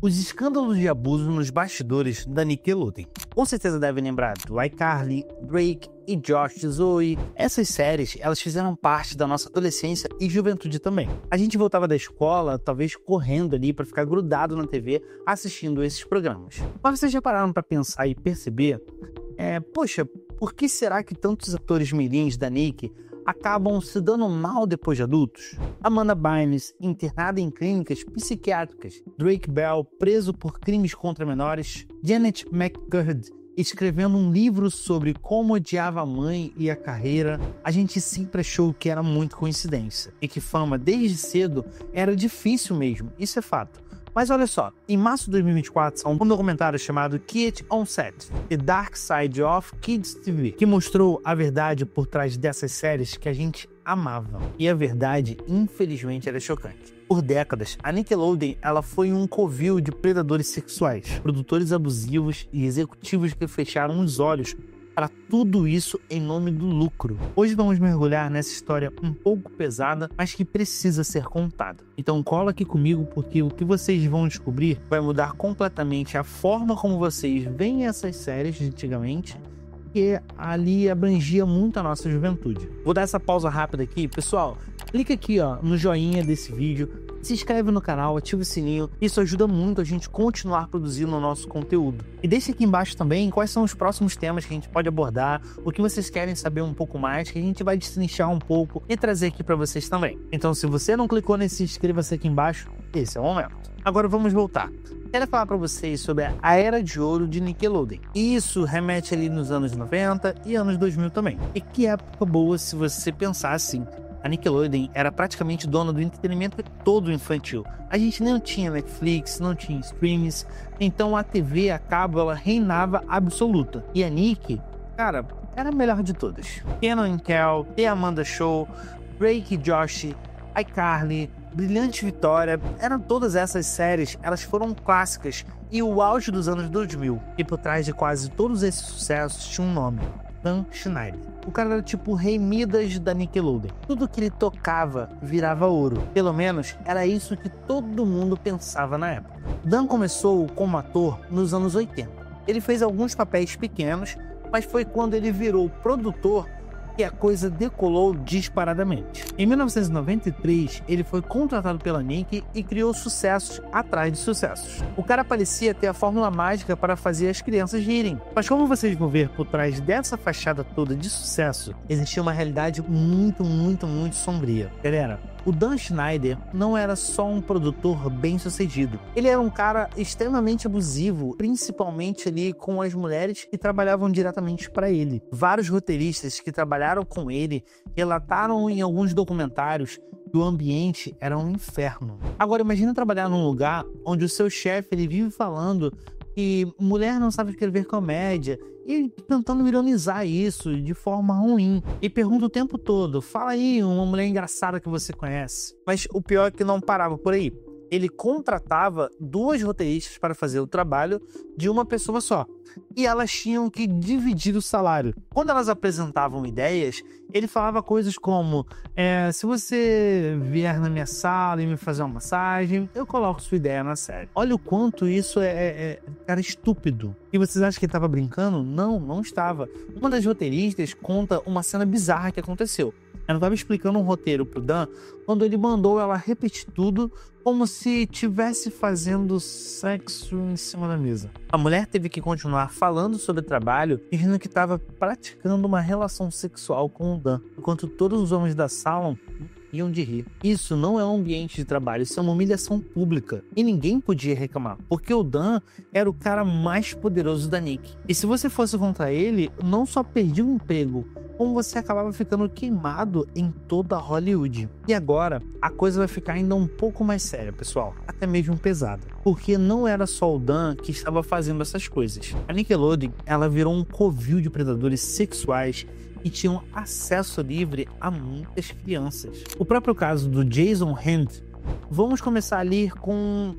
os escândalos de abuso nos bastidores da Nickelodeon. Com certeza devem lembrar do iCarly, Drake e Josh e Zoe. Essas séries, elas fizeram parte da nossa adolescência e juventude também. A gente voltava da escola, talvez correndo ali para ficar grudado na TV assistindo esses programas. Mas vocês já pararam para pensar e perceber, poxa, por que será que tantos atores mirins da Nick acabam se dando mal depois de adultos? Amanda Bynes, internada em clínicas psiquiátricas, Drake Bell, preso por crimes contra menores, Janet McCurdy, escrevendo um livro sobre como odiava a mãe e a carreira. A gente sempre achou que era muito coincidência e que fama desde cedo era difícil mesmo, isso é fato. Mas olha só, em março de 2024 saiu um documentário chamado Kids on Set, The Dark Side of Kids TV, que mostrou a verdade por trás dessas séries que a gente amava. E a verdade, infelizmente, era chocante. Por décadas, a Nickelodeon ela foi um covil de predadores sexuais, produtores abusivos e executivos que fecharam os olhos para tudo isso em nome do lucro. Hoje vamos mergulhar nessa história um pouco pesada, mas que precisa ser contada. Então cola aqui comigo, porque o que vocês vão descobrir vai mudar completamente a forma como vocês veem essas séries de antigamente, que ali abrangia muito a nossa juventude. Vou dar essa pausa rápida aqui, pessoal. Clica aqui no joinha desse vídeo, se inscreve no canal, ativa o sininho, isso ajuda muito a gente continuar produzindo o nosso conteúdo. E deixe aqui embaixo também quais são os próximos temas que a gente pode abordar, o que vocês querem saber um pouco mais, que a gente vai destrinchar um pouco e trazer aqui para vocês também. Então, se você não clicou nesse inscreva-se aqui embaixo, esse é o momento. Agora vamos voltar. Quero falar para vocês sobre a Era de Ouro de Nickelodeon. E isso remete ali nos anos 90 e anos 2000 também. E que época boa se você pensar assim. A Nickelodeon era praticamente dona do entretenimento todo infantil. A gente não tinha Netflix, não tinha streams, então a TV a cabo ela reinava absoluta. E a Nick, cara, era a melhor de todas. Kenan e Kel, The Amanda Show, Drake e Josh, iCarly, Brilhante Vitória, eram todas essas séries, elas foram clássicas e o auge dos anos 2000. E por trás de quase todos esses sucessos tinha um nome: Dan Schneider. O cara era tipo o Rei Midas da Nickelodeon. Tudo que ele tocava virava ouro. Pelo menos era isso que todo mundo pensava na época. Dan começou como ator nos anos 80. Ele fez alguns papéis pequenos, mas foi quando ele virou produtor que a coisa decolou disparadamente. Em 1993, ele foi contratado pela Nick e criou sucessos atrás de sucessos. O cara parecia ter a fórmula mágica para fazer as crianças rirem. Mas como vocês vão ver por trás dessa fachada toda de sucesso, existia uma realidade muito sombria. Galera, o Dan Schneider não era só um produtor bem-sucedido. Ele era um cara extremamente abusivo, principalmente ali com as mulheres que trabalhavam diretamente para ele. Vários roteiristas que trabalharam com ele relataram em alguns documentários que o ambiente era um inferno. Agora imagina trabalhar num lugar onde o seu chefe ele vive falando que mulher não sabe escrever comédia e tentando ironizar isso de forma ruim. E pergunta o tempo todo: fala aí uma mulher engraçada que você conhece. Mas o pior é que não parava por aí. Ele contratava 2 roteiristas para fazer o trabalho de uma pessoa só. E elas tinham que dividir o salário. Quando elas apresentavam ideias, ele falava coisas como: se você vier na minha sala e me fazer uma massagem, eu coloco sua ideia na série. Olha o quanto isso cara, estúpido. E vocês acham que ele estava brincando? Não, não estava. Uma das roteiristas conta uma cena bizarra que aconteceu. Ela estava explicando um roteiro pro Dan quando ele mandou ela repetir tudo como se estivesse fazendo sexo em cima da mesa. A mulher teve que continuar falando sobre o trabalho, dizendo que estava praticando uma relação sexual com o Dan, enquanto todos os homens da sala iam de rir. Isso não é um ambiente de trabalho, isso é uma humilhação pública. E ninguém podia reclamar, porque o Dan era o cara mais poderoso da Nick. E se você fosse contra ele, não só perdia o emprego, como você acabava ficando queimado em toda Hollywood. E agora, a coisa vai ficar ainda um pouco mais séria, pessoal. Até mesmo pesada. Porque não era só o Dan que estava fazendo essas coisas. A Nickelodeon, ela virou um covil de predadores sexuais e tinham acesso livre a muitas crianças. O próprio caso do Jason Hand, vamos começar ali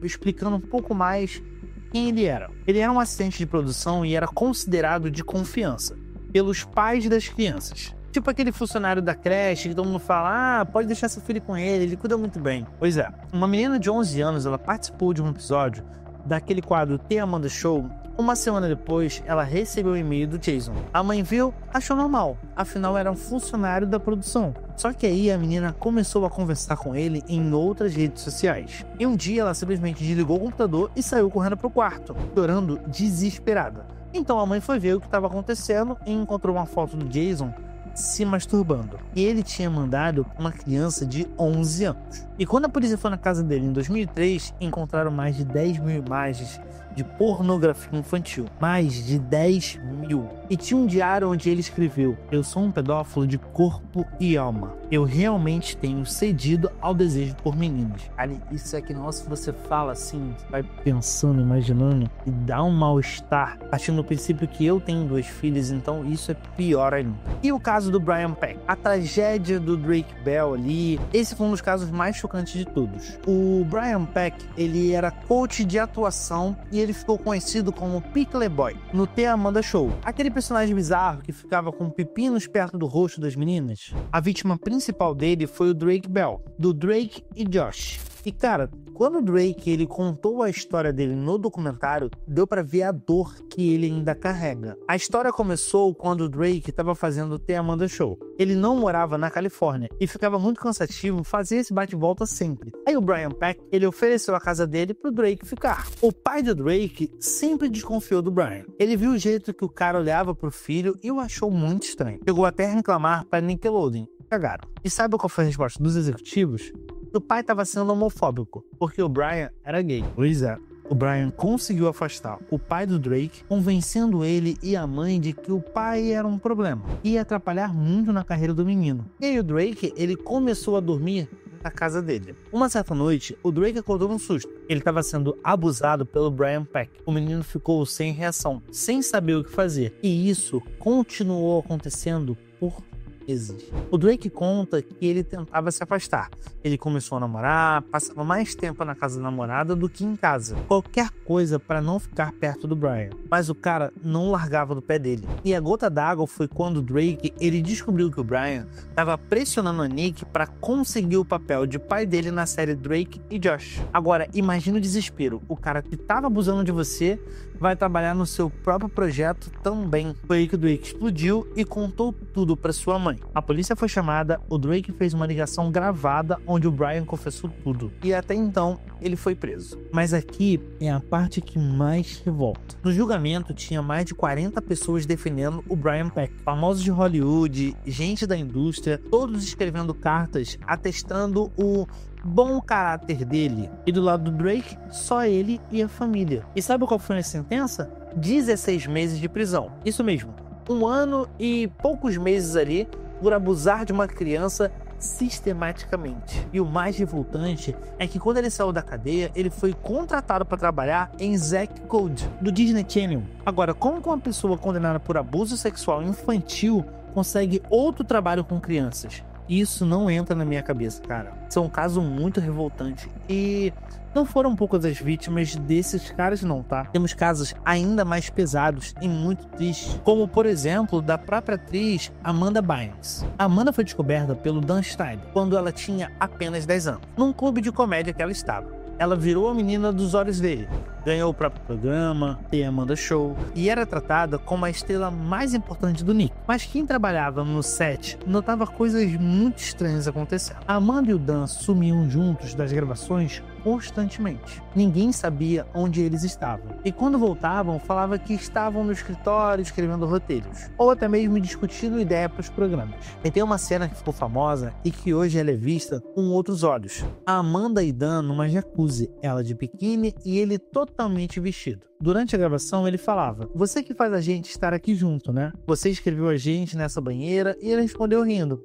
explicando um pouco mais quem ele era. Ele era um assistente de produção e era considerado de confiança pelos pais das crianças. Tipo aquele funcionário da creche que todo mundo fala: pode deixar seu filho com ele cuida muito bem. Pois é, uma menina de 11 anos, ela participou de um episódio daquele quadro The Amanda Show, uma semana depois, ela recebeu um e-mail do Jason. A mãe viu, achou normal, afinal era um funcionário da produção. Só que aí a menina começou a conversar com ele em outras redes sociais. E um dia ela simplesmente desligou o computador e saiu correndo pro quarto, chorando desesperada. Então a mãe foi ver o que estava acontecendo e encontrou uma foto do Jason se masturbando. E ele tinha mandado uma criança de 11 anos. E quando a polícia foi na casa dele em 2003, encontraram mais de 10 mil imagens de pornografia infantil. Mais de 10 mil. E tinha um diário onde ele escreveu: eu sou um pedófilo de corpo e alma. Eu realmente tenho cedido ao desejo por meninos. Ali, isso é que, nossa, você fala assim, vai pensando, imaginando, e dá um mal-estar, partindo do princípio que eu tenho 2 filhos, então isso é pior ainda. E o caso do Brian Peck, a tragédia do Drake Bell ali, esse foi um dos casos mais chocantes de todos. O Brian Peck, ele era coach de atuação e ele ficou conhecido como Pickle Boy no The Amanda Show. Aquele personagem bizarro que ficava com pepinos perto do rosto das meninas. A vítima principal dele foi o Drake Bell, do Drake e Josh. E cara, quando o Drake ele contou a história dele no documentário, deu pra ver a dor que ele ainda carrega. A história começou quando o Drake estava fazendo o The Amanda Show. Ele não morava na Califórnia e ficava muito cansativo fazer esse bate-volta sempre. Aí o Brian Peck, ele ofereceu a casa dele pro Drake ficar. O pai do Drake sempre desconfiou do Brian. Ele viu o jeito que o cara olhava pro filho e o achou muito estranho. Chegou até a reclamar pra Nickelodeon. Cagaram. E sabe qual foi a resposta dos executivos? O pai estava sendo homofóbico, porque o Brian era gay. Pois é, o Brian conseguiu afastar o pai do Drake, convencendo ele e a mãe de que o pai era um problema e ia atrapalhar muito na carreira do menino. E aí o Drake, ele começou a dormir na casa dele. Uma certa noite, o Drake acordou num susto. Ele estava sendo abusado pelo Brian Peck. O menino ficou sem reação, sem saber o que fazer. E isso continuou acontecendo por vezes. O Drake conta que ele tentava se afastar. Ele começou a namorar, passava mais tempo na casa da namorada do que em casa. Qualquer coisa para não ficar perto do Brian. Mas o cara não largava do pé dele. E a gota d'água foi quando o Drake ele descobriu que o Brian estava pressionando a Nick para conseguir o papel de pai dele na série Drake e Josh. Agora, imagina o desespero. O cara que estava abusando de você vai trabalhar no seu próprio projeto também. Foi aí que o Drake explodiu e contou tudo para sua mãe. A polícia foi chamada, o Drake fez uma ligação gravada onde o Brian confessou tudo. E até então, ele foi preso. Mas aqui é a parte que mais revolta. No julgamento, tinha mais de 40 pessoas defendendo o Brian Peck. Famosos de Hollywood, gente da indústria, todos escrevendo cartas atestando o bom caráter dele. E do lado do Drake, só ele e a família. E sabe qual foi a sentença? 16 meses de prisão. Isso mesmo, 1 ano e poucos meses ali por abusar de uma criança sistematicamente. E o mais revoltante é que quando ele saiu da cadeia, ele foi contratado para trabalhar em Zack Code, do Disney Channel. Agora, como que uma pessoa condenada por abuso sexual infantil consegue outro trabalho com crianças? Isso não entra na minha cabeça, cara. Isso é um caso muito revoltante. E não foram poucas as vítimas desses caras não, tá? Temos casos ainda mais pesados e muito tristes, como por exemplo, da própria atriz Amanda Bynes. A Amanda foi descoberta pelo Dan Schneider quando ela tinha apenas 10 anos, num clube de comédia que ela estava. Ela virou a menina dos olhos dele, ganhou o próprio programa, The Amanda Show, e era tratada como a estrela mais importante do Nick. Mas quem trabalhava no set notava coisas muito estranhas acontecendo. A Amanda e o Dan sumiam juntos das gravações constantemente. Ninguém sabia onde eles estavam. E quando voltavam, falava que estavam no escritório escrevendo roteiros, ou até mesmo discutindo ideia para os programas. E tem uma cena que ficou famosa e que hoje ela é vista com outros olhos. A Amanda e Dan numa jacuzzi, ela de biquíni e ele totalmente vestido. Durante a gravação ele falava: "Você que faz a gente estar aqui junto, né? Você escreveu a gente nessa banheira", e ele respondeu rindo: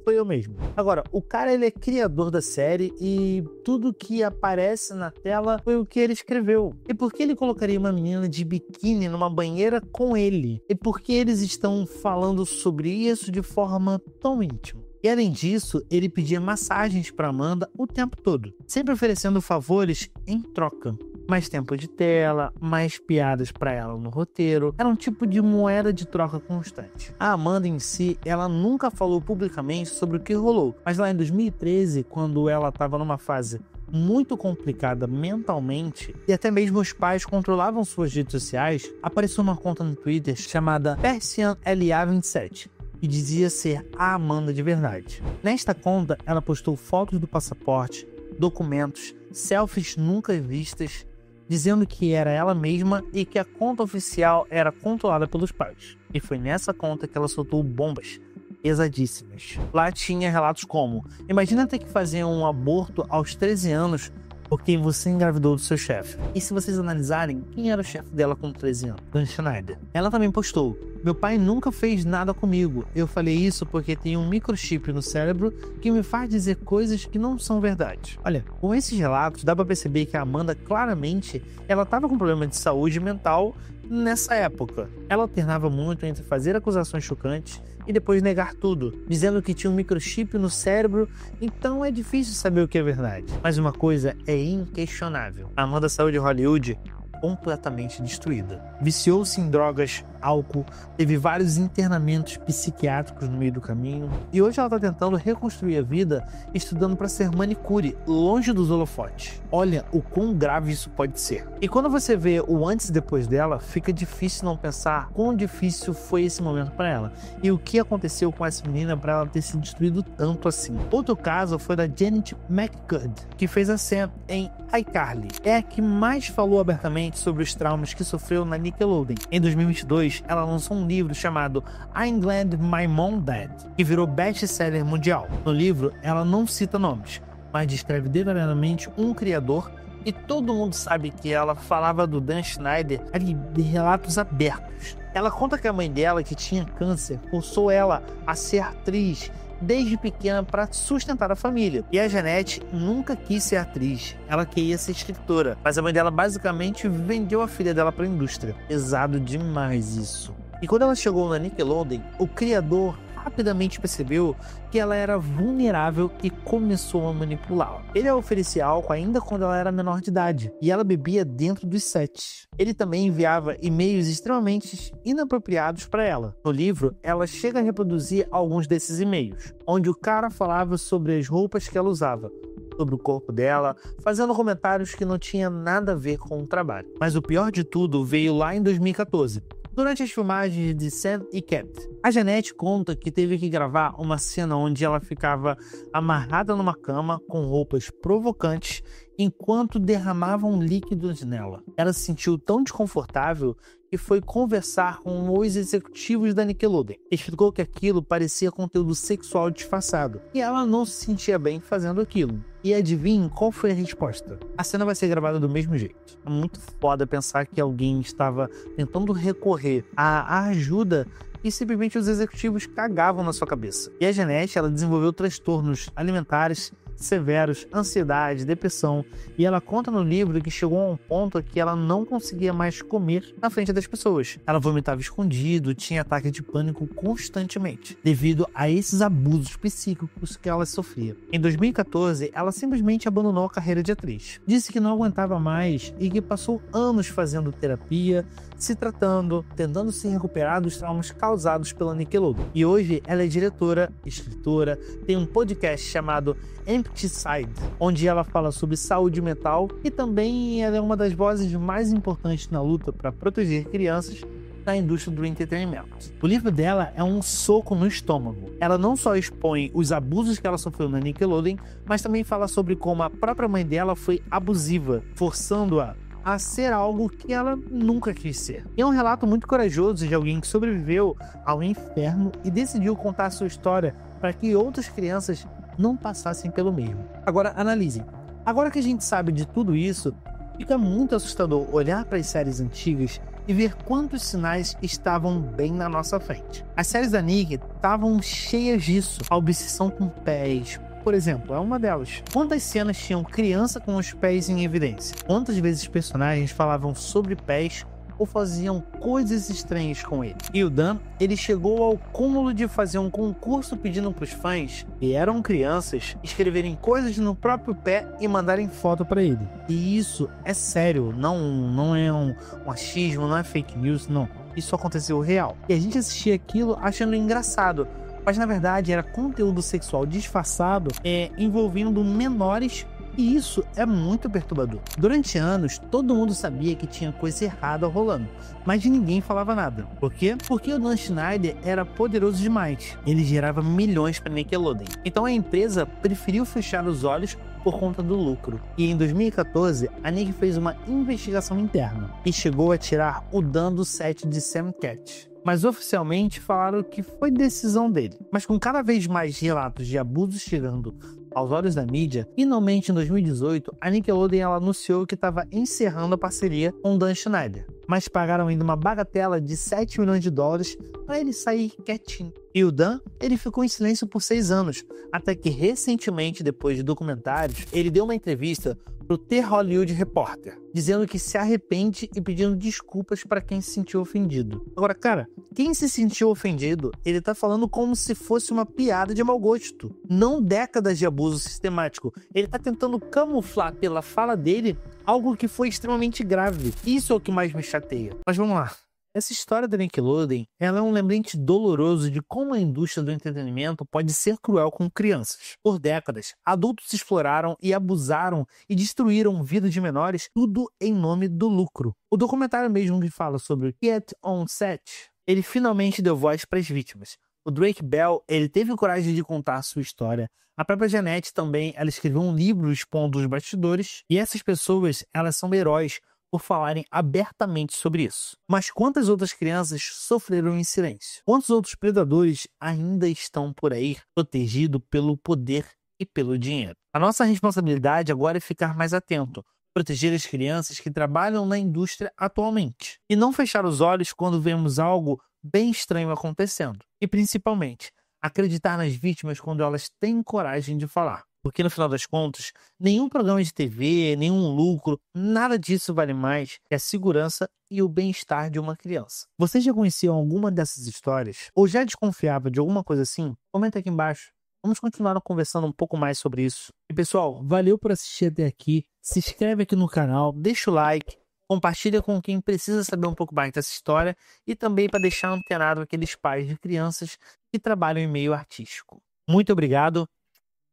"Foi eu mesmo". Agora, o cara ele é criador da série e tudo que aparece na tela foi o que ele escreveu. E por que ele colocaria uma menina de biquíni numa banheira com ele? E por que eles estão falando sobre isso de forma tão íntima? E além disso, ele pedia massagens para Amanda o tempo todo, sempre oferecendo favores em troca. Mais tempo de tela, mais piadas para ela no roteiro. Era um tipo de moeda de troca constante. A Amanda em si, ela nunca falou publicamente sobre o que rolou. Mas lá em 2013, quando ela estava numa fase muito complicada mentalmente e até mesmo os pais controlavam suas redes sociais, apareceu uma conta no Twitter chamada PersianLA27, que dizia ser a Amanda de verdade. Nesta conta, ela postou fotos do passaporte, documentos, selfies nunca vistas, dizendo que era ela mesma e que a conta oficial era controlada pelos pais. E foi nessa conta que ela soltou bombas pesadíssimas. Lá tinha relatos como: imagina ter que fazer um aborto aos 13 anos porque você engravidou do seu chefe. E se vocês analisarem, quem era o chefe dela com 13 anos? Dan Schneider. Ela também postou: meu pai nunca fez nada comigo. Eu falei isso porque tem um microchip no cérebro que me faz dizer coisas que não são verdade. Olha, com esses relatos dá pra perceber que a Amanda claramente ela tava com problema de saúde mental nessa época. Ela alternava muito entre fazer acusações chocantes e depois negar tudo, dizendo que tinha um microchip no cérebro, então é difícil saber o que é verdade. Mas uma coisa é inquestionável: a Amanda saiu de Hollywood completamente destruída. Viciou-se em drogas, álcool, teve vários internamentos psiquiátricos no meio do caminho e hoje ela está tentando reconstruir a vida estudando para ser manicure, longe dos holofotes. Olha o quão grave isso pode ser. E quando você vê o antes e depois dela, fica difícil não pensar quão difícil foi esse momento para ela e o que aconteceu com essa menina para ela ter se destruído tanto assim. Outro caso foi da Janet McCurdy, que fez a Sam em iCarly. É a que mais falou abertamente sobre os traumas que sofreu na Nickelodeon. Em 2022, ela lançou um livro chamado I'm Glad My Mom Died, que virou best-seller mundial. No livro, ela não cita nomes, mas descreve detalhadamente um criador, e todo mundo sabe que ela falava do Dan Schneider ali de relatos abertos. Ela conta que a mãe dela, que tinha câncer, forçou ela a ser atriz desde pequena para sustentar a família. E a Janete nunca quis ser atriz, ela queria ser escritora, mas a mãe dela basicamente vendeu a filha dela para a indústria. Pesado demais isso. E quando ela chegou na Nickelodeon, o criador rapidamente percebeu que ela era vulnerável e começou a manipulá-la. Ele a oferecia álcool ainda quando ela era menor de idade, e ela bebia dentro dos sets. Ele também enviava e-mails extremamente inapropriados para ela. No livro, ela chega a reproduzir alguns desses e-mails, onde o cara falava sobre as roupas que ela usava, sobre o corpo dela, fazendo comentários que não tinham nada a ver com o trabalho. Mas o pior de tudo veio lá em 2014. Durante as filmagens de Sam e Cat, a Janete conta que teve que gravar uma cena onde ela ficava amarrada numa cama com roupas provocantes enquanto derramavam líquidos nela. Ela se sentiu tão desconfortável que foi conversar com os executivos da Nickelodeon. Explicou que aquilo parecia conteúdo sexual disfarçado e ela não se sentia bem fazendo aquilo. E adivinhe qual foi a resposta? A cena vai ser gravada do mesmo jeito. É muito foda pensar que alguém estava tentando recorrer à ajuda e simplesmente os executivos cagavam na sua cabeça. E a Janete, ela desenvolveu transtornos alimentares severos, ansiedade, depressão, e ela conta no livro que chegou a um ponto que ela não conseguia mais comer na frente das pessoas. Ela vomitava escondido, tinha ataque de pânico constantemente, devido a esses abusos psíquicos que ela sofria. Em 2014, ela simplesmente abandonou a carreira de atriz. Disse que não aguentava mais e que passou anos fazendo terapia, se tratando, tentando se recuperar dos traumas causados pela Nickelodeon. E hoje ela é diretora, escritora, tem um podcast chamado Empty Side, onde ela fala sobre saúde mental e também ela é uma das vozes mais importantes na luta para proteger crianças na indústria do entretenimento. O livro dela é um soco no estômago. Ela não só expõe os abusos que ela sofreu na Nickelodeon, mas também fala sobre como a própria mãe dela foi abusiva, forçando-a a ser algo que ela nunca quis ser. E é um relato muito corajoso de alguém que sobreviveu ao inferno e decidiu contar a sua história para que outras crianças não passassem pelo mesmo. Agora, analisem. Agora que a gente sabe de tudo isso, fica muito assustador olhar para as séries antigas e ver quantos sinais estavam bem na nossa frente. As séries da Nick estavam cheias disso. A obsessão com pés, por exemplo, é uma delas. Quantas cenas tinham criança com os pés em evidência? Quantas vezes personagens falavam sobre pés ou faziam coisas estranhas com ele? E o Dan, ele chegou ao cúmulo de fazer um concurso pedindo para os fãs, que eram crianças, escreverem coisas no próprio pé e mandarem foto para ele. E isso é sério, não é um achismo, não é fake news, não. Isso aconteceu real. E a gente assistia aquilo achando engraçado, mas na verdade era conteúdo sexual disfarçado, envolvendo menores E isso é muito perturbador. Durante anos, todo mundo sabia que tinha coisa errada rolando, mas ninguém falava nada. Por quê? Porque o Dan Schneider era poderoso demais. Ele gerava milhões para Nickelodeon. Então a empresa preferiu fechar os olhos por conta do lucro. E em 2014, a Nick fez uma investigação interna e chegou a tirar o Dan do set de Sam Cat. Mas oficialmente falaram que foi decisão dele. Mas com cada vez mais relatos de abusos chegando aos olhos da mídia, finalmente em 2018, a Nickelodeon ela anunciou que estava encerrando a parceria com Dan Schneider. Mas pagaram ainda uma bagatela de 7 milhões de dólares para ele sair quietinho. E o Dan, ele ficou em silêncio por 6 anos, até que recentemente, depois de documentários, ele deu uma entrevista pro The Hollywood Reporter, dizendo que se arrepende e pedindo desculpas para quem se sentiu ofendido. Agora, cara, quem se sentiu ofendido, ele tá falando como se fosse uma piada de mau gosto, não décadas de abuso sistemático. Ele tá tentando camuflar pela fala dele algo que foi extremamente grave. Isso é o que mais me chateia. Mas vamos lá. Essa história da Nickelodeon, ela é um lembrete doloroso de como a indústria do entretenimento pode ser cruel com crianças. Por décadas, adultos exploraram e abusaram e destruíram vidas de menores, tudo em nome do lucro. O documentário mesmo que fala sobre Get On Set, ele finalmente deu voz para as vítimas. O Drake Bell, ele teve coragem de contar a sua história. A própria Jeanette também, ela escreveu um livro expondo os bastidores. E essas pessoas, elas são heróis por falarem abertamente sobre isso. Mas quantas outras crianças sofreram em silêncio? Quantos outros predadores ainda estão por aí protegidos pelo poder e pelo dinheiro? A nossa responsabilidade agora é ficar mais atento, proteger as crianças que trabalham na indústria atualmente e não fechar os olhos quando vemos algo bem estranho acontecendo. E principalmente, acreditar nas vítimas quando elas têm coragem de falar. Porque no final das contas, nenhum programa de TV, nenhum lucro, nada disso vale mais que a segurança e o bem-estar de uma criança. Você já conhecia alguma dessas histórias? Ou já desconfiava de alguma coisa assim? Comenta aqui embaixo. Vamos continuar conversando um pouco mais sobre isso. E pessoal, valeu por assistir até aqui. Se inscreve aqui no canal, deixa o like, compartilha com quem precisa saber um pouco mais dessa história e também para deixar antenado aqueles pais de crianças que trabalham em meio artístico. Muito obrigado.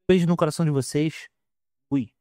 Beijo no coração de vocês. Fui.